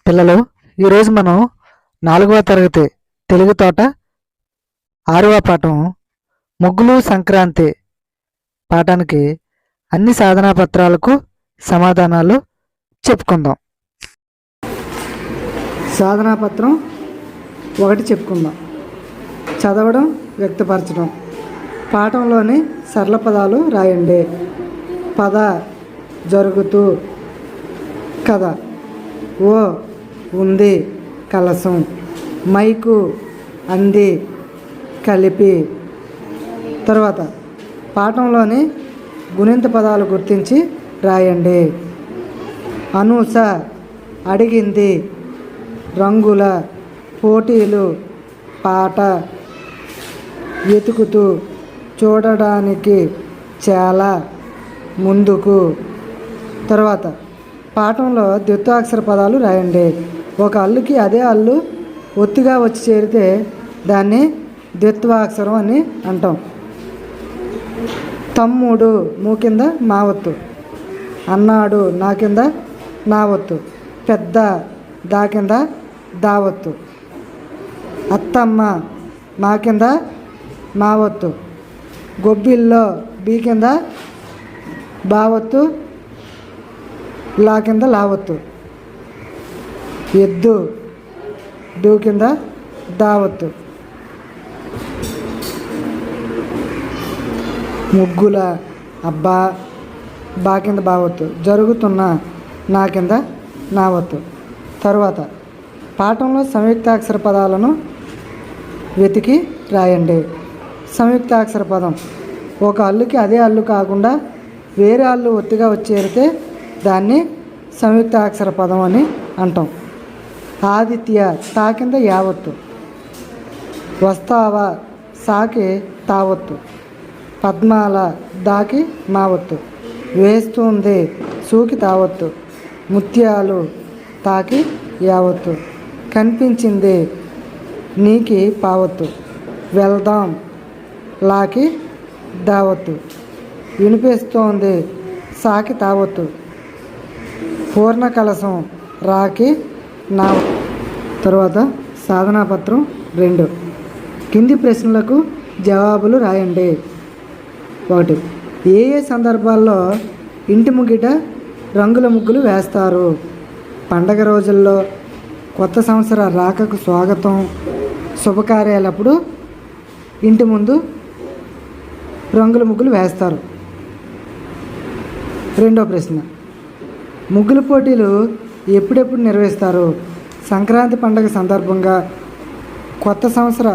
పిల్లలు, ఈరోజు మనం 4వ తరగతి తెలుగు తోట 6వ పాఠం ముగ్గులు సంక్రాంతి పాఠానికి అన్ని సాధనా పత్రాలకు సమాధానాలు చెప్పుకుందాం. సాధనా పత్రం 1 చెప్పుకుందాం. చదవడం, వ్యక్తపరచడం. పాఠంలోని సరళ పదాలు రాయండి. పద, జరుగుతూ, కథ. ఓ, ఉంది, కలసం. మైకు, అంది, కలిపి. తర్వాత పాఠంలోని గుణింత పదాలు గుర్తించి రాయండి. అనూస, అడిగింది. రంగుల, పోటీలు, పాట. వెతుకుతూ, చూడడానికి, చాలా, ముందుకు. తర్వాత పాఠంలో ద్విత్వాక్షర పదాలు రాయండి. ఒక హల్లుకి అదే హల్లు ఒత్తిగా వచ్చి చేరితే దాన్ని ద్విత్వాక్షరం అని అంటాం. తమ్ముడు, మూ కింద మా ఒత్తు. అన్నాడు, నా కింద నా ఒత్తు. పెద్ద, దా కింద దా ఒత్తు. అత్తమ్మ, మా కింద మా ఒత్తు. గొబ్బిల్లో, బీ కింద బావొత్తు, లా కింద లావొత్తు. ఎద్దు, డూ కింద దావొత్తు. ముగ్గుల, అబ్బా, బా కింద బావొత్తు. జరుగుతున్న, నా కింద నా ఒత్తు. తరువాత పాఠంలో సంయుక్తాక్షర పదాలను వెతికి రాయండి. సంయుక్తాక్షర పదం ఒక హల్లుకి అదే హల్లు కాకుండా వేరే హల్లు ఒత్తిగా వచ్చేరితే దాన్ని సంయుక్తాక్షర పదం అని అంటాం. ఆదిత్య, తా కింద యావత్తు. వస్తావా, సాకి తావత్తు. పద్మాల, దాకి మావత్తు. వేస్తుంది, సూకి తావత్తు. ముత్యాలు, తాకి యావత్తు. కనిపించింది, నీకి పావత్తు. వెళ్దాం, లాకి దావత్తు. వినిపిస్తోంది, సాకి తావత్తు. పూర్ణ కలసం, రాకి నా. తర్వాత సాధనాపత్రం 2. కింది ప్రశ్నలకు జవాబులు రాయండి. 1. ఏ ఏ సందర్భాల్లో ఇంటి ముంగిట రంగుల ముగ్గులు వేస్తారు? పండగ రోజుల్లో, కొత్త సంవత్సర రాకకు స్వాగతం, శుభకార్యాలప్పుడు ఇంటి ముందు రంగుల ముగ్గులు వేస్తారు. 2వ ప్రశ్న, ముగ్గుల పోటీలు ఎప్పుడెప్పుడు నిర్వహిస్తారు? సంక్రాంతి పండుగ సందర్భంగా, కొత్త సంవత్సర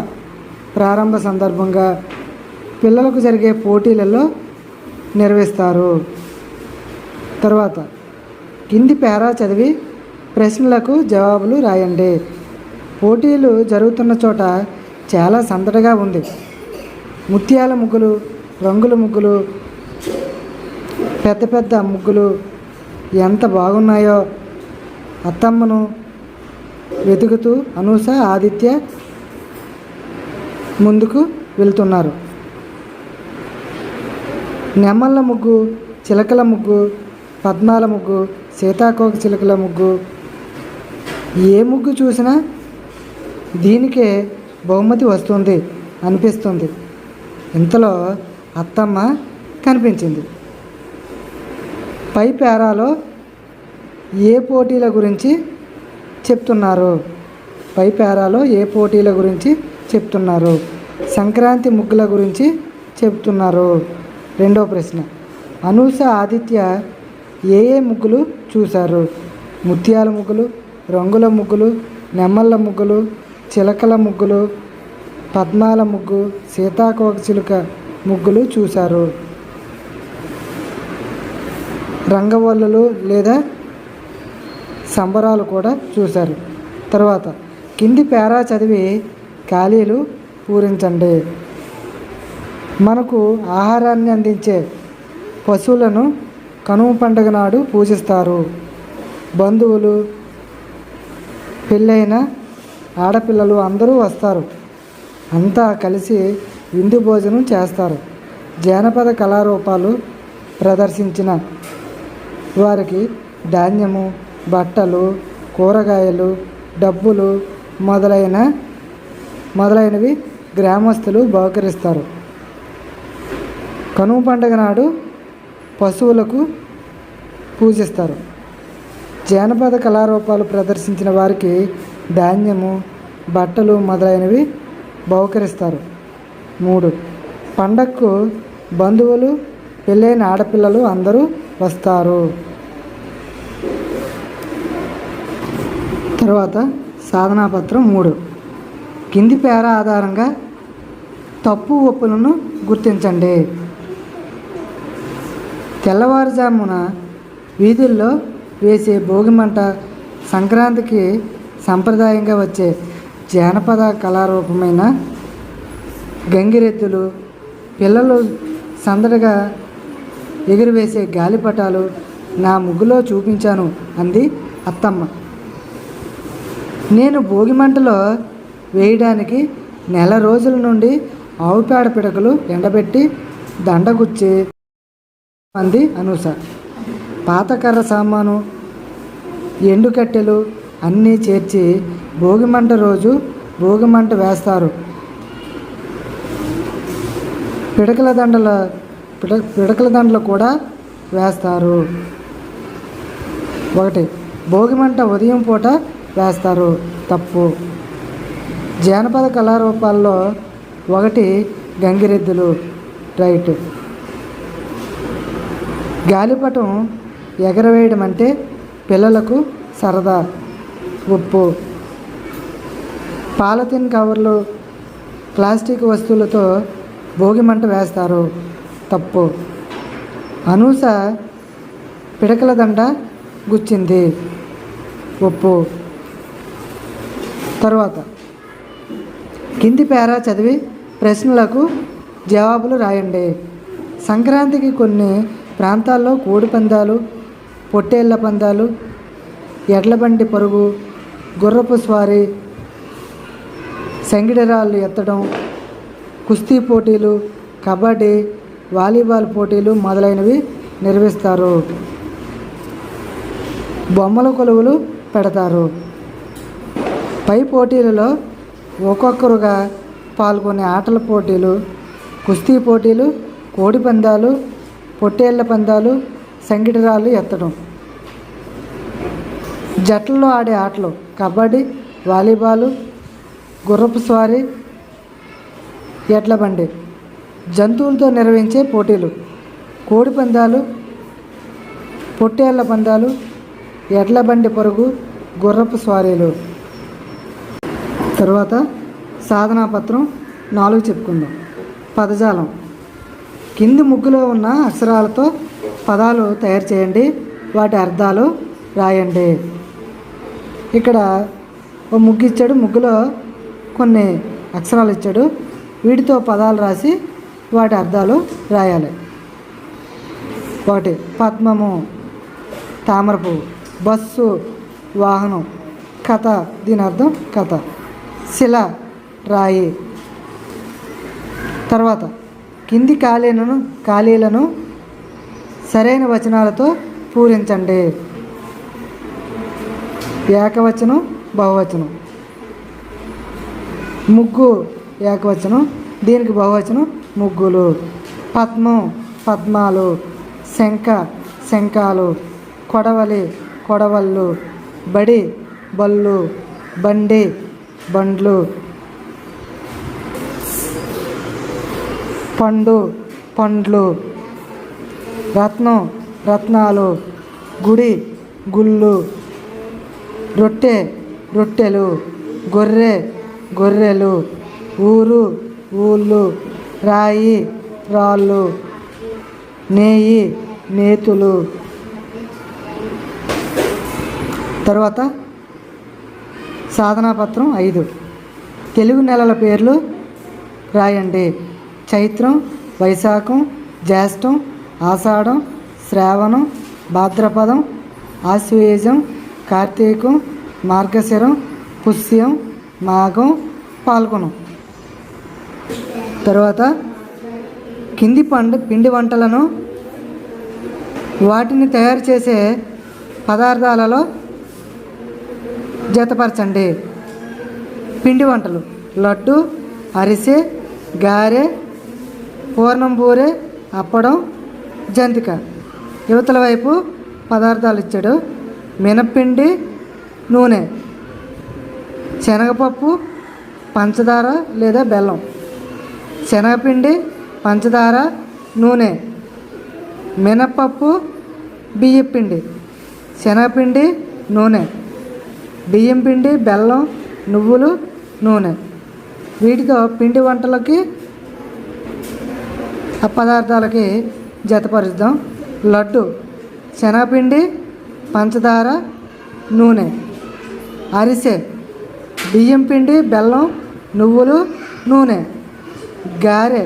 ప్రారంభ సందర్భంగా, పిల్లలకు జరిగే పోటీలలో నిర్వహిస్తారు. తర్వాత కింది పేరా చదివి ప్రశ్నలకు జవాబులు రాయండి. పోటీలు జరుగుతున్న చోట చాలా సందడిగా ఉంది. ముత్యాల ముగ్గులు, రంగుల ముగ్గులు, పెద్ద పెద్ద ముగ్గులు ఎంత బాగున్నాయో. అత్తమ్మను వెతుకుతూ అనూస, ఆదిత్య ముందుకు వెళ్తున్నారు. నెమళ్ళ ముగ్గు, చిలకల ముగ్గు, పద్మాల ముగ్గు, సీతాకోక చిలుకల ముగ్గు. ఏ ముగ్గు చూసినా దీనికే బహుమతి వస్తుంది అనిపిస్తుంది. ఇంతలో అత్తమ్మ కనిపించింది. పై పేరాలో ఏ పోటీల గురించి చెప్తున్నారు? పై పేరాలో ఏ పోటీల గురించి చెప్తున్నారు? సంక్రాంతి ముగ్గుల గురించి చెప్తున్నారు. 2వ ప్రశ్న, అనూస, ఆదిత్య ఏ ఏ ముగ్గులు చూశారు? ముత్యాల ముగ్గులు, రంగుల ముగ్గులు, నెమళ్ళ ముగ్గులు, చిలకల ముగ్గులు, పద్మాల ముగ్గు, సీతాకోక చిలుక ముగ్గులు చూశారు. రంగవల్లులు లేదా సంబరాలు కూడా చూశారు. తర్వాత కింది పేరా చదివి ఖాళీలు పూరించండి. మనకు ఆహారాన్ని అందించే పశువులను కనుమ పండుగ నాడు పూజిస్తారు. బంధువులు, పెళ్ళైన ఆడపిల్లలు అందరూ వస్తారు. అంతా కలిసి విందు భోజనం చేస్తారు. జానపద కళారూపాలు ప్రదర్శించిన వారికి ధాన్యము, బట్టలు, కూరగాయలు, డబ్బులు మొదలైనవి గ్రామస్తులు బహుకరిస్తారు. కనుమ పండుగ నాడు పశువులకు పూజిస్తారు. జానపద కళారూపాలు ప్రదర్శించిన వారికి ధాన్యము, బట్టలు మొదలైనవి బహుకరిస్తారు. 3. పండగకు బంధువులు, పెళ్ళైన ఆడపిల్లలు అందరూ వస్తారు. తర్వాత సాధనాపత్రం 3. కింది పేర ఆధారంగా తప్పు ఒప్పులను గుర్తించండి. తెల్లవారుజామున వీధుల్లో వేసే భోగిమంట సంక్రాంతికి సంప్రదాయంగా వచ్చే జానపద కళారూపమైన గంగిరెద్దులు, పిల్లలు సందడిగా ఎగురవేసే గాలిపటాలు నా ముగ్గులో చూపించాను అంది అత్తమ్మ. నేను భోగిమంటలో వేయడానికి నెల రోజుల నుండి ఆవు పేడ పిడకలు ఎండబెట్టి దండగుచ్చి అంది అనూష. పాతకర్ర సామాను, ఎండుకట్టెలు అన్నీ చేర్చి భోగిమంట రోజు భోగిమంట వేస్తారు. పిడకల దండలు కూడా వేస్తారు. 1. భోగిమంట ఉదయం పూట వేస్తారు. తప్పు. జానపద కళారూపాల్లో 1 గంగిరెద్దులు. రైట్. గాలిపటం ఎగరవేయడం అంటే పిల్లలకు సరదా. ఉప్పు. పాలిథిన్ కవర్లు, ప్లాస్టిక్ వస్తువులతో భోగిమంట వేస్తారు. తప్పు. అనూష పిడకల దండ గుచ్చింది. ఉప్పు. తర్వాత కింది పేరా చదివి ప్రశ్నలకు జవాబులు రాయండి. సంక్రాంతికి కొన్ని ప్రాంతాల్లో కోడి పందాలు, పొట్టేళ్ల పందాలు, ఎడ్లబండి పరుగు, గుర్రపు స్వారీ, సంగిడిరాళ్ళు ఎత్తడం, కుస్తీ పోటీలు, కబడ్డీ, వాలీబాల్ పోటీలు మొదలైనవి నిర్వహిస్తారు. బొమ్మల కొలువులు పెడతారు. పై పోటీలలో ఒక్కొక్కరుగా పాల్గొనే ఆటల పోటీలు, కుస్తీ పోటీలు, కోడి పందాలు, పొట్టేళ్ల పందాలు, సంగిడిరాళ్ళు ఎత్తడం. జట్లలో ఆడే ఆటలు కబడ్డీ, వాలీబాలు, గుర్రపు స్వారీ, ఎడ్లబండి. జంతువులతో నిర్వహించే పోటీలు కోడి పందాలు, పొట్టేళ్ల పందాలు, ఎడ్లబండి పరుగు, గుర్రపు స్వారీలు. తర్వాత సాధనాపత్రం 4 చెప్పుకుందాం. పదజాలం. కింది ముగ్గులో ఉన్న అక్షరాలతో పదాలు తయారు చేయండి. వాటి అర్థాలు రాయండి. ఇక్కడ ఓ ముగ్గు ఇచ్చాడు. ముగ్గులో కొన్ని అక్షరాలు ఇచ్చాడు. వీటితో పదాలు రాసి వాటి అర్థాలు రాయాలి. 1. పద్మము, తామర పువ్వు. బస్సు, వాహనం. కథ, దీని అర్థం కథ. శిల, రాయి. తర్వాత కింది ఖాళీలను సరైన వచనాలతో పూరించండి. ఏకవచనం, బహువచనం. ముగ్గు ఏకవచనం, దీనికి బహువచనం ముగ్గులు. పద్మం, పద్మాలు. శంఖ, శంఖాలు. కొడవలి, కొడవళ్ళు. బడి, బళ్ళు. బండి, బండ్లు. పండు, పండ్లు. రత్నం, రత్నాలు. గుడి, గుళ్ళు. రొట్టె, రొట్టెలు. గొర్రె, గొర్రెలు. ఊరు, ఊళ్ళు. రాయి, రాళ్ళు. నేయి, నేతులు. తర్వాత సాధనాపత్రం 5. తెలుగు నెలల పేర్లు రాయండి. చైత్రం, వైశాఖం, జ్యేష్టం, ఆషాఢం, శ్రావణం, భాద్రపదం, ఆశ్వయుజం, కార్తీకం, మార్గశిరం, పుష్యం, మాఘం, పాల్గొనం. తర్వాత కింది పిండి వంటలను వాటిని తయారు చేసే పదార్థాలలో జతపరచండి. పిండి వంటలు: లడ్డు, అరిసె, గారె, పూర్ణం బూరె, అప్పడం, జంతిక. యువతల వైపు పదార్థాలు ఇచ్చాడు: మినప్పిండి, నూనె, శనగపప్పు, పంచదార లేదా బెల్లం. శనగపిండి, పంచదార, నూనె. మినప్పప్పు, బియ్యపిండి, శనగపిండి, నూనె. బియ్యం పిండి, బెల్లం, నువ్వులు, నూనె. వీటితో పిండి వంటలకి ఆ పదార్థాలకి జతపరుద్దాం. లడ్డు: శనగపిండి, పంచదార, నూనె. అరిసె: బియ్యం పిండి, బెల్లం, నువ్వులు, నూనె. గారె: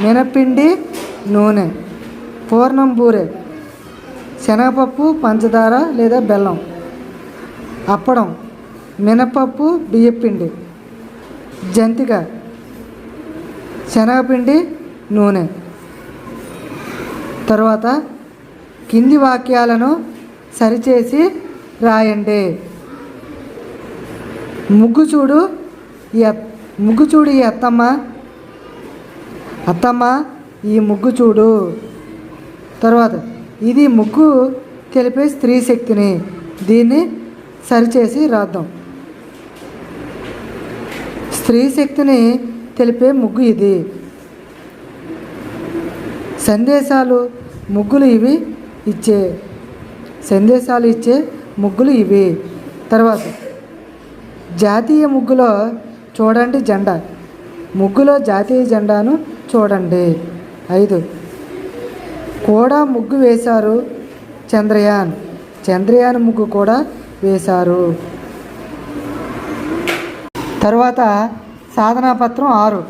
మినపిండి, నూనె. పూర్ణం బూరె: శనగపప్పు, పంచదార లేదా బెల్లం. అప్పడం: మినపప్పు, బియ్యపిండి. జంతిక: శనగపిండి, నూనె. తర్వాత కింది వాక్యాలను సరిచేసి రాయండి. ముగ్గు చూడు ఈ అత్తమ్మ. అత్తమ్మ, ఈ ముగ్గు చూడు. తర్వాత ఇది ముగ్గు తెలిపే స్త్రీ శక్తిని. దీన్ని సరిచేసి రాద్దాం. స్త్రీ శక్తిని తెలిపే ముగ్గు ఇది. సందేశాలు ముగ్గులు ఇచ్చే ముగ్గులు ఇవి. తర్వాత జాతీయ ముగ్గులో చూడండి జెండా. ముగ్గులో జాతీయ జెండాను చూడండి. 5 కూడా ముగ్గు వేశారు చంద్రయాన్ ముగ్గు కూడా వేశారు. తర్వాత సాధనాపత్రం 6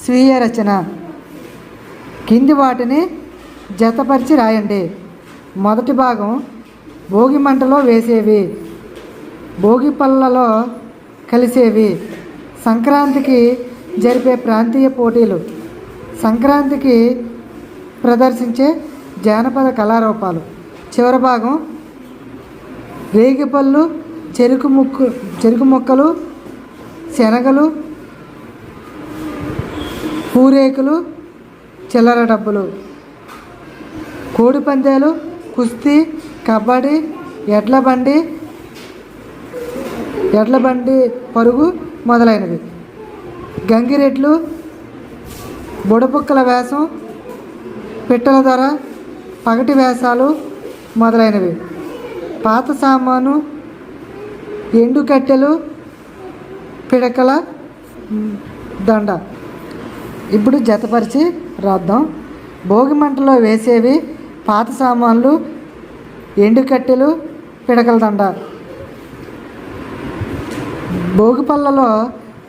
స్వీయ రచన. కింది వాటిని జతపరిచి రాయండి. మొదటి భాగం: భోగి మంటలో వేసేవి, భోగి పళ్ళలో కలిసేవి, సంక్రాంతికి జరిపే ప్రాంతీయ పోటీలు, సంక్రాంతికి ప్రదర్శించే జానపద కళారూపాలు. చివరి భాగం: రేగిపళ్ళు, చెరుకు ముక్కలు, శనగలు, పూరేకులు, చిల్లర డబ్బులు. కోడి పందాలు, కుస్తీ, కబడ్డీ, ఎడ్ల బండి పరుగు మొదలైనవి. గంగిరెట్లు, బుడపుక్కల వేషం, పిట్టల ధర, పగటి వేషాలు మొదలైనవి. పాత సామాను, ఎండు కట్టెలు, పిడకల దండ. ఇప్పుడు జతపరిచి రాద్దాం. భోగి మంటలో వేసేవి పాత సామాన్లు, ఎండు కట్టెలు, పిడకల దండ. భోగి పళ్ళలో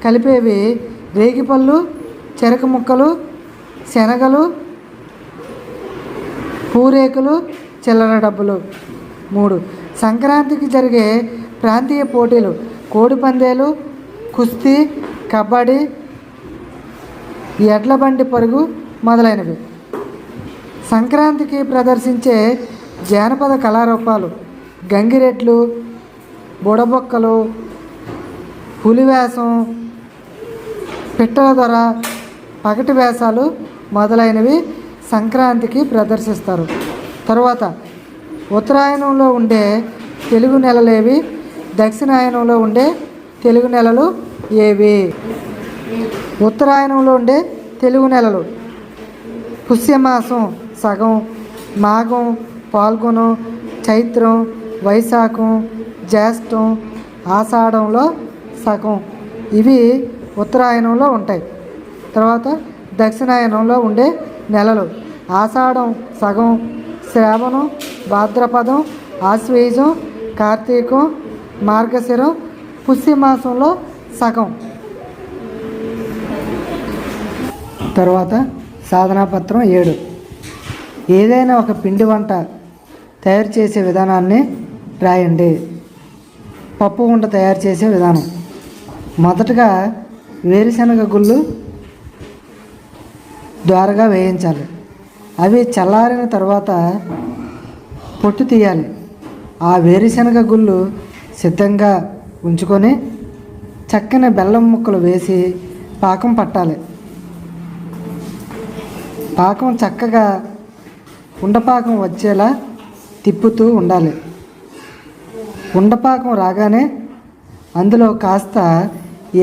కలిపేవి రేగిపళ్ళు, చెరకు ముక్కలు, శనగలు, పూరేకులు, చిల్లర డబ్బులు. 3 సంక్రాంతికి జరిగే ప్రాంతీయ పోటీలు: కోడి పందేలు, కుస్తీ, కబడ్డీ, ఎడ్ల బండి పరుగు మొదలైనవి. సంక్రాంతికి ప్రదర్శించే జానపద కళారూపాలు: గంగిరెట్లు, బుడబొక్కలు, పులివేషం, పిట్టల దొర, పగటి వేషాలు మొదలైనవి సంక్రాంతికి ప్రదర్శిస్తారు. తర్వాత ఉత్తరాయణంలో ఉండే తెలుగు నెలలేవి, దక్షిణాయనంలో ఉండే తెలుగు నెలలు ఏవి? ఉత్తరాయణంలో ఉండే తెలుగు నెలలు: పుష్యమాసం సగం, మాఘం, పాల్గొనం, చైత్రం, వైశాఖం, జ్యేష్టం, ఆషాఢంలో సగం. ఇవి ఉత్తరాయణంలో ఉంటాయి. తర్వాత దక్షిణాయనంలో ఉండే నెలలు: ఆషాఢం సగం, శ్రావణం, భాద్రపదం, ఆశ్వేజం, కార్తీకం, మార్గశిరం, పుష్యమాసంలో సగం. తర్వాత సాధనాపత్రం 7 ఏదైనా ఒక పిండి వంట తయారు చేసే విధానాన్ని రాయండి. పప్పు వంట తయారు చేసే విధానం: మొదటగా వేరుశనగ గుళ్ళు ద్వారగా వేయించాలి. అవి చల్లారిన తర్వాత పొట్టు తీయాలి. ఆ వేరుశనగ గుళ్ళు సిద్ధంగా ఉంచుకొని చక్కని బెల్లం ముక్కలు వేసి పాకం పట్టాలి. పాకం చక్కగా ఉండపాకం వచ్చేలా తిప్పుతూ ఉండాలి. ఉండపాకం రాగానే అందులో కాస్త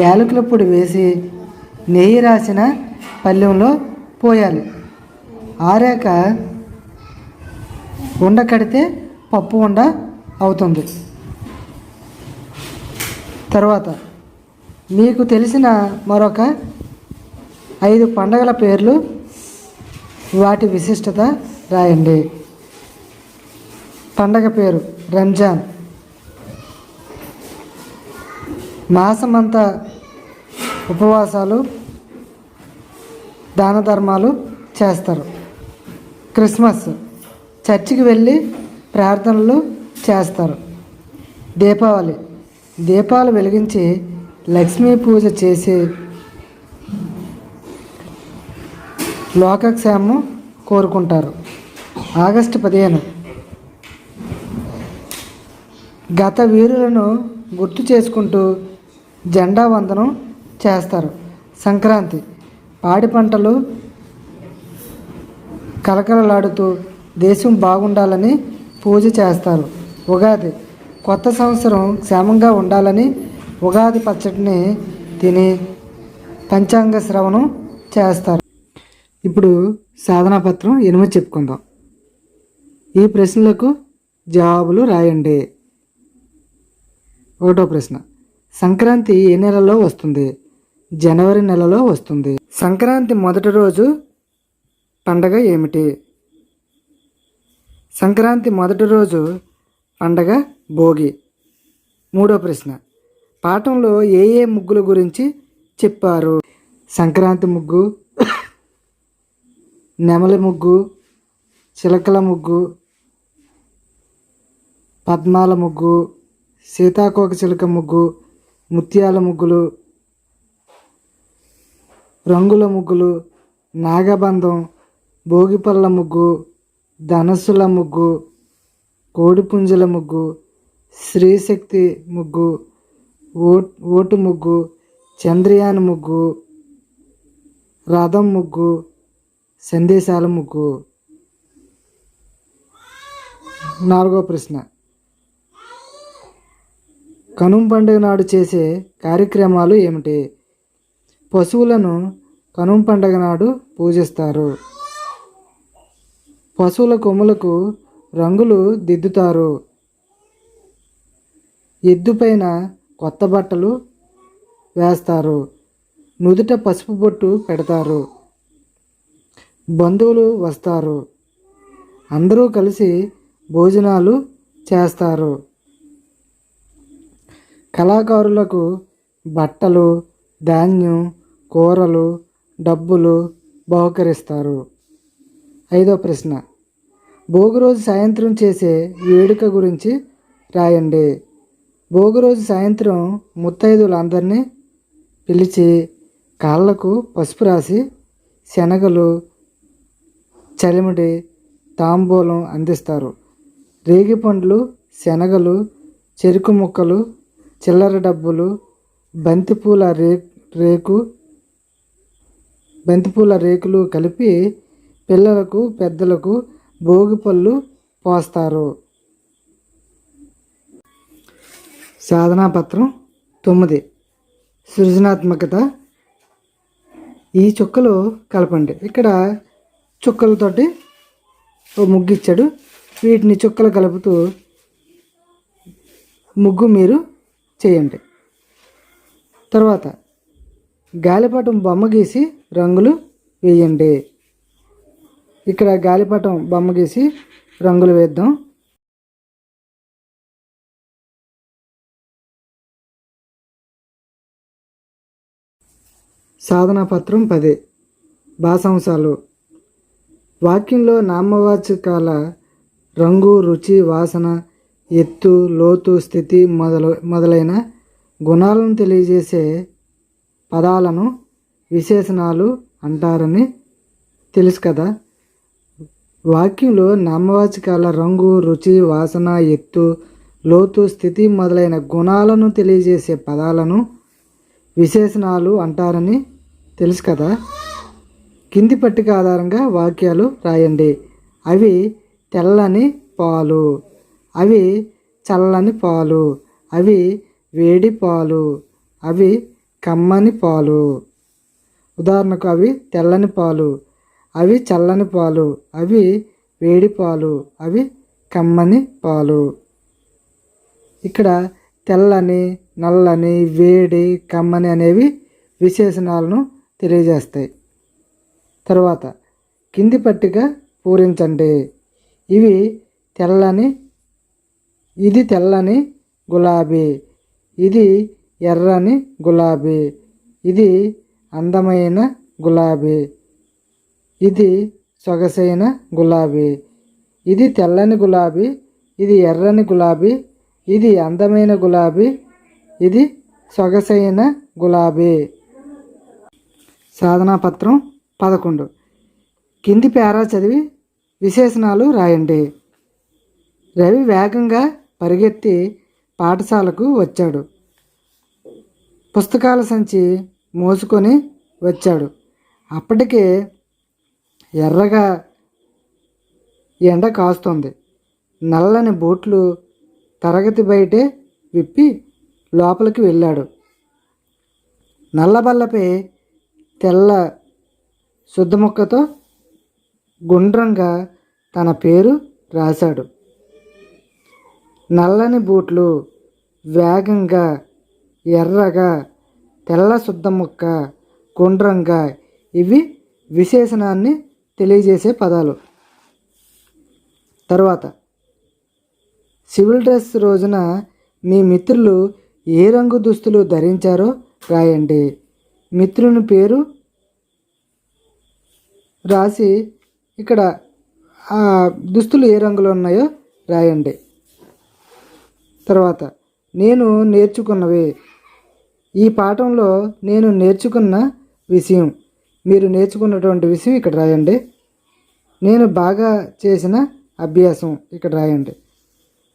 యాలకుల పొడి వేసి నెయ్యి రాసిన పళ్ళెంలో పోయాలి. ఆరాక ఉండ కడితే పప్పు ఉండ అవుతుంది. తర్వాత మీకు తెలిసిన మరొక 5 పండగల పేర్లు, వాటి విశిష్టత రాయండి. పండగ పేరు రంజాన్. మాసమంతా ఉపవాసాలు, దాన ధర్మాలు చేస్తారు. క్రిస్మస్, చర్చికి వెళ్ళి ప్రార్థనలు చేస్తారు. దీపావళి, దీపాలు వెలిగించి లక్ష్మీ పూజ చేసి లోకక్షేమం కోరుకుంటారు. ఆగస్టు 15 గత వీరులను గుర్తు చేసుకుంటూ జెండా వందనం చేస్తారు. సంక్రాంతి, పాడి పంటలు కలకలలాడుతూ దేశం బాగుండాలని పూజ చేస్తారు. ఉగాది, కొత్త సంవత్సరం క్షేమంగా ఉండాలని ఉగాది పచ్చడిని తిని పంచాంగ శ్రవణం చేస్తారు. ఇప్పుడు సాధనా పత్రం 8 చెప్పుకుందాం. ఈ ప్రశ్నలకు జవాబులు రాయండి. 1వ ప్రశ్న, సంక్రాంతి ఏ నెలలో వస్తుంది? జనవరి నెలలో వస్తుంది. సంక్రాంతి మొదటి రోజు పండగ ఏమిటి? సంక్రాంతి మొదటి రోజు పండగ భోగి. 3వ ప్రశ్న, పాఠంలో ఏ ఏ ముగ్గుల గురించి చెప్పారు? సంక్రాంతి ముగ్గు, నెమలి ముగ్గు, చిలకల ముగ్గు, పద్మాల ముగ్గు, సీతాకోక చిలుక ముగ్గు, ముత్యాల ముగ్గులు, రంగుల ముగ్గులు, నాగబంధం, భోగిపళ్ళ ముగ్గు, ధనస్సుల ముగ్గు, కోడిపుంజుల ముగ్గు, శ్రీశక్తి ముగ్గు, ఓటు ముగ్గు, చంద్రయాన్ ముగ్గు, రథం ముగ్గు, సందేశాల ముగ్గు. 4వ ప్రశ్న, కనుమ పండుగ నాడు చేసే కార్యక్రమాలు ఏమిటి? పశువులను కనుమ పండుగ నాడు పూజిస్తారు. పశువుల కొమ్ములకు రంగులు దిద్దుతారు. ఎద్దుపైన కొత్త బట్టలు వేస్తారు. నుదుట పసుపు బొట్టు పెడతారు. బంధువులు వస్తారు. అందరూ కలిసి భోజనాలు చేస్తారు. కళాకారులకు బట్టలు, ధాన్యం, కూరలు, డబ్బులు బహుకరిస్తారు. 5వ ప్రశ్న, భోగి రోజు సాయంత్రం చేసే వేడుక గురించి రాయండి. భోగి రోజు సాయంత్రం ముత్తైదువులందరినీ పిలిచి కాళ్ళకు పసుపు రాసి శనగలు, చలిమిడి, తాంబూలం అందిస్తారు. రేగిపండ్లు, శనగలు, చెరుకు ముక్కలు, చిల్లర డబ్బులు, బంతిపూల రేకులు కలిపి పిల్లలకు, పెద్దలకు భోగి పళ్ళు పోస్తారు. సాధనా పత్రం 9, సృజనాత్మకత. ఈ చుక్కలు కలపండి. ఇక్కడ చుక్కలతోటి ఓ ముగ్గు ఇచ్చాడు. వీటిని చుక్కలు కలుపుతూ ముగ్గు మీరు చేయండి. తర్వాత గాలిపటం బొమ్మ గీసి రంగులు వేయండి. ఇక్కడ గాలిపటం బొమ్మ గీసి రంగులు వేద్దాం. సాధనా పత్రం 10, భాషాంశాలు. వాక్యంలో నామవాచకాల రంగు, రుచి, వాసన, ఎత్తు, లోతు, స్థితి మొదలైన గుణాలను తెలియజేసే పదాలను విశేషణాలు అంటారని తెలుసు కదా. వాక్యంలో నామవాచకాల రంగు, రుచి, వాసన, ఎత్తు, లోతు, స్థితి మొదలైన గుణాలను తెలియజేసే పదాలను విశేషణాలు అంటారని తెలుసు కదా. కింది పట్టిక ఆధారంగా వాక్యాలు రాయండి. అవి తెల్లని పాలు, అవి చల్లని పాలు, అవి వేడి పాలు, అవి కమ్మని పాలు. ఉదాహరణకు అవి తెల్లని పాలు, అవి చల్లని పాలు, అవి వేడి పాలు, అవి కమ్మని పాలు. ఇక్కడ తెల్లని, నల్లని, వేడి, కమ్మని అనేవి విశేషణాలను తెలియజేస్తాయి. తర్వాత కింది పట్టిక పూరించండి. ఇవి తెల్లని, ఇది తెల్లని గులాబీ, ఇది ఎర్రని గులాబీ, ఇది అందమైన గులాబీ, ఇది సొగసైన గులాబీ, ఇది తెల్లని గులాబీ, ఇది ఎర్రని గులాబీ, ఇది అందమైన గులాబీ, ఇది సొగసైన గులాబీ. సాధనాపత్రం 11. కింది పేరా చదివి విశేషణాలు రాయండి. రవి వేగంగా పరిగెత్తి పాఠశాలకు వచ్చాడు. పుస్తకాల సంచి మోసుకొని వచ్చాడు. అప్పటికే ఎర్రగా ఎండ కాస్తుంది. నల్లని బూట్లు తరగతి బయటే విప్పి లోపలికి వెళ్ళాడు. నల్లబల్లపై తెల్ల శుద్ధముక్కతో గుండ్రంగా తన పేరు రాశాడు. నల్లని బూట్లు, వేగంగా, ఎర్రగా, తెల్ల శుద్ధముక్క, గుండ్రంగా ఇవి విశేషణాన్ని తెలియజేసే పదాలు. తర్వాత సివిల్ డ్రెస్ రోజున మీ మిత్రులు ఏ రంగు దుస్తులు ధరించారో రాయండి. మిత్రుని పేరు రాసి ఇక్కడ ఆ దుస్తులు ఏ రంగులో ఉన్నాయో రాయండి. తర్వాత నేను నేర్చుకున్నవి. ఈ పాఠంలో నేను నేర్చుకున్న విషయం, మీరు నేర్చుకున్నటువంటి విషయం ఇక్కడ రాయండి. నేను బాగా చేసిన అభ్యాసం ఇక్కడ రాయండి.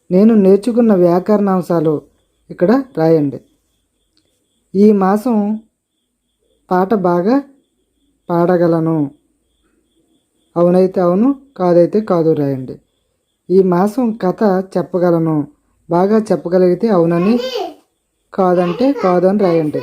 నేను నేర్చుకున్న వ్యాకరణాంశాలు ఇక్కడ రాయండి. ఈ మాసం పాట బాగా పాడగలను. అవునైతే అవును, కాదైతే కాదు రాయండి. ఈ మాసం కథ చెప్పగలను. బాగా చెప్పగలిగితే అవునని, కాదంటే కాదు అని రాయండి.